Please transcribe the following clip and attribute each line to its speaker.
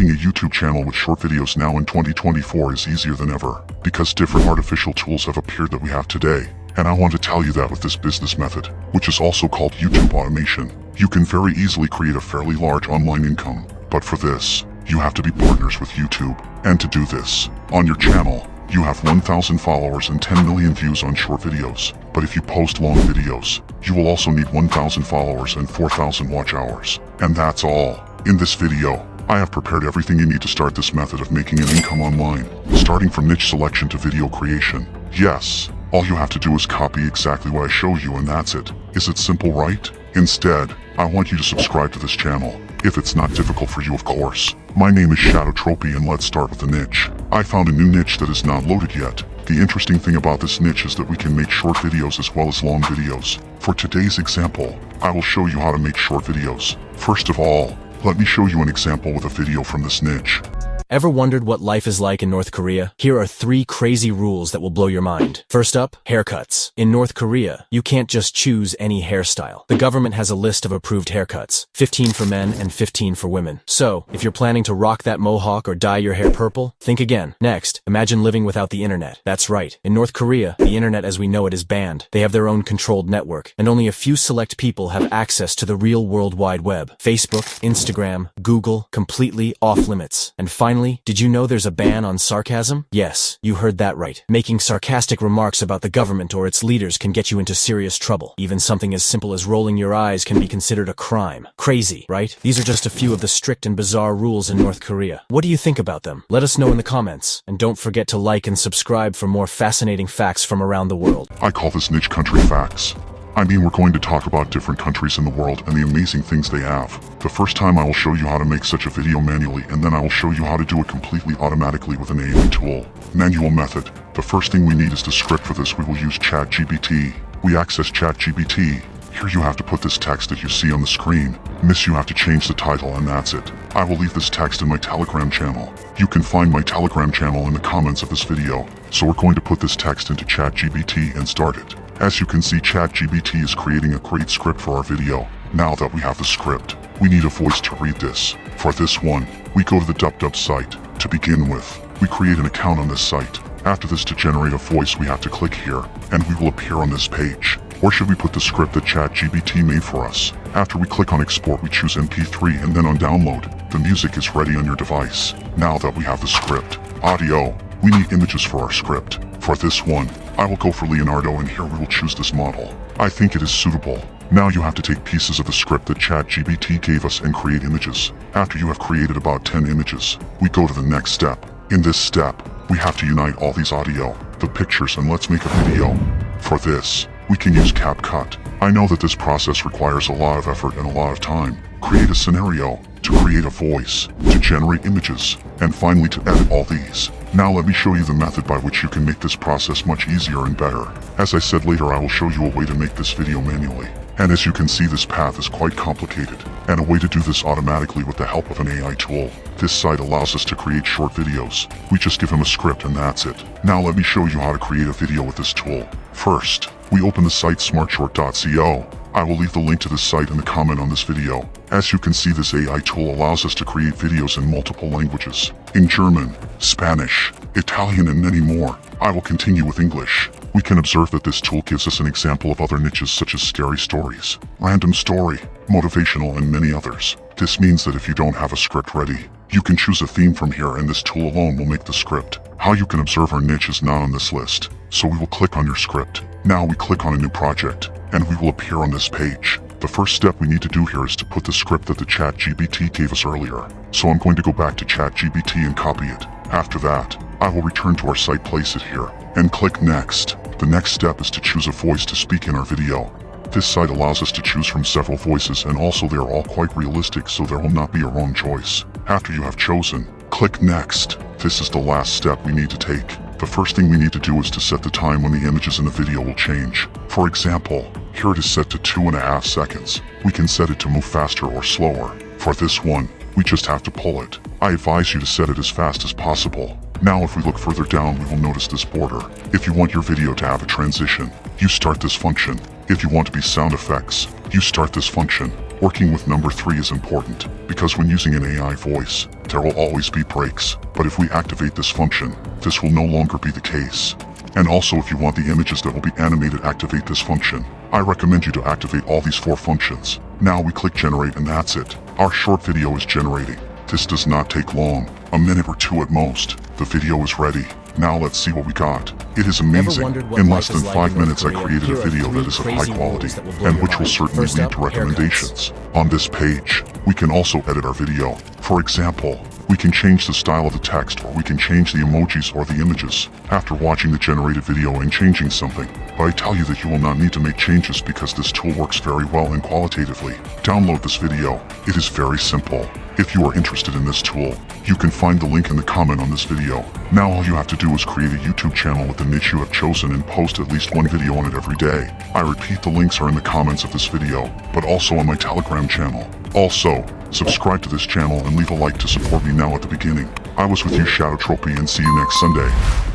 Speaker 1: Creating a YouTube channel with short videos now in 2024 is easier than ever, because different artificial tools have appeared that we have today. And I want to tell you that with this business method, which is also called YouTube automation, you can very easily create a fairly large online income. But for this, you have to be partners with YouTube. And to do this, on your channel, you have 1,000 followers and 10 million views on short videos. But if you post long videos, you will also need 1,000 followers and 4,000 watch hours. And that's all. In this video, I have prepared everything you need to start this method of making an income online, starting from niche selection to video creation. Yes, all you have to do is copy exactly what I show you and that's it. Is it simple, right? Instead, I want you to subscribe to this channel, if it's not difficult for you, of course. My name is Tropy and let's start with the niche. I found a new niche that is not loaded yet. The interesting thing about this niche is that we can make short videos as well as long videos. For today's example, I will show you how to make short videos. First of all, let me show you an example with a video from this niche.
Speaker 2: Ever wondered what life is like in North Korea? Here are 3 crazy rules that will blow your mind. First up, haircuts. In North Korea, you can't just choose any hairstyle. The government has a list of approved haircuts, 15 for men and 15 for women. So, if you're planning to rock that mohawk or dye your hair purple, think again. Next, imagine living without the internet. That's right. In North Korea, the internet as we know it is banned. They have their own controlled network, and only a few select people have access to the real World Wide Web. Facebook, Instagram, Google, completely off limits. And finally, did you know there's a ban on sarcasm? Yes, you heard that right. Making sarcastic remarks about the government or its leaders can get you into serious trouble. Even something as simple as rolling your eyes can be considered a crime. Crazy, right? These are just a few of the strict and bizarre rules in North Korea. What do you think about them? Let us know in the comments. And don't forget to like and subscribe for more fascinating facts from around the world.
Speaker 1: I call this niche country facts. I mean, we're going to talk about different countries in the world and the amazing things they have. The first time I will show you how to make such a video manually, and then I will show you how to do it completely automatically with an AI tool. Manual method. The first thing we need is the script. For this we will use ChatGPT. We access ChatGPT. Here you have to put this text that you see on the screen. You have to change the title and that's it. I will leave this text in my Telegram channel. You can find my Telegram channel in the comments of this video. So we're going to put this text into ChatGPT and start it. As you can see, ChatGPT is creating a great script for our video. Now that we have the script, we need a voice to read this. For this one, we go to the DubDub site. To begin with, we create an account on this site. After this, to generate a voice, we have to click here, and we will appear on this page. Or should we put the script that ChatGPT made for us? After we click on export, we choose MP3 and then on download. The music is ready on your device. Now that we have the script, audio, we need images for our script. For this one, I will go for Leonardo and here we will choose this model. I think it is suitable. Now you have to take pieces of the script that ChatGPT gave us and create images. After you have created about 10 images, we go to the next step. In this step, we have to unite all these audio, the pictures, and let's make a video. For this, we can use CapCut. I know that this process requires a lot of effort and a lot of time. Create a scenario, to create a voice, to generate images, and finally to edit all these. Now let me show you the method by which you can make this process much easier and better. As I said later, I will show you a way to make this video manually. And as you can see, this path is quite complicated, and a way to do this automatically with the help of an AI tool. This site allows us to create short videos. We just give him a script and that's it. Now let me show you how to create a video with this tool. First, we open the site smartshort.co. I will leave the link to this site in the comment on this video. As you can see, this AI tool allows us to create videos in multiple languages. In German, Spanish, Italian, and many more. I will continue with English. We can observe that this tool gives us an example of other niches such as scary stories, random story, motivational, and many others. This means that if you don't have a script ready, you can choose a theme from here and this tool alone will make the script. How you can observe our niche is not on this list, so we will click on your script. Now we click on a new project, and we will appear on this page. The first step we need to do here is to put the script that the ChatGPT gave us earlier. So I'm going to go back to ChatGPT and copy it. After that, I will return to our site, place it here, and click next. The next step is to choose a voice to speak in our video. This site allows us to choose from several voices, and also they are all quite realistic, so there will not be a wrong choice. After you have chosen, click next. This is the last step we need to take. The first thing we need to do is to set the time when the images in the video will change. For example, here it is set to 2.5 seconds. We can set it to move faster or slower. For this one, we just have to pull it. I advise you to set it as fast as possible. Now if we look further down, we will notice this border. If you want your video to have a transition, you start this function. If you want to be sound effects, you start this function. Working with number 3 is important, because when using an AI voice, there will always be breaks, but if we activate this function, this will no longer be the case. And also if you want the images that will be animated activate this function, I recommend you to activate all these 4 functions. Now we click generate and that's it. Our short video is generating. This does not take long, a minute or 2 at most. The video is ready. Now let's see what we got. It is amazing. In less than 5 minutes I created a video that is of high quality and which will certainly lead to recommendations. On this page, we can also edit our video. For example, we can change the style of the text or we can change the emojis or the images after watching the generated video and changing something. But I tell you that you will not need to make changes because this tool works very well and qualitatively. Download this video. It is very simple. If you are interested in this tool, you can find the link in the comment on this video. Now all you have to do is create a YouTube channel with the niche you have chosen and post at least 1 video on it every day. I repeat, the links are in the comments of this video, but also on my Telegram channel. Also, subscribe to this channel and leave a like to support me now at the beginning. I was with you, Tropy, and see you next Sunday.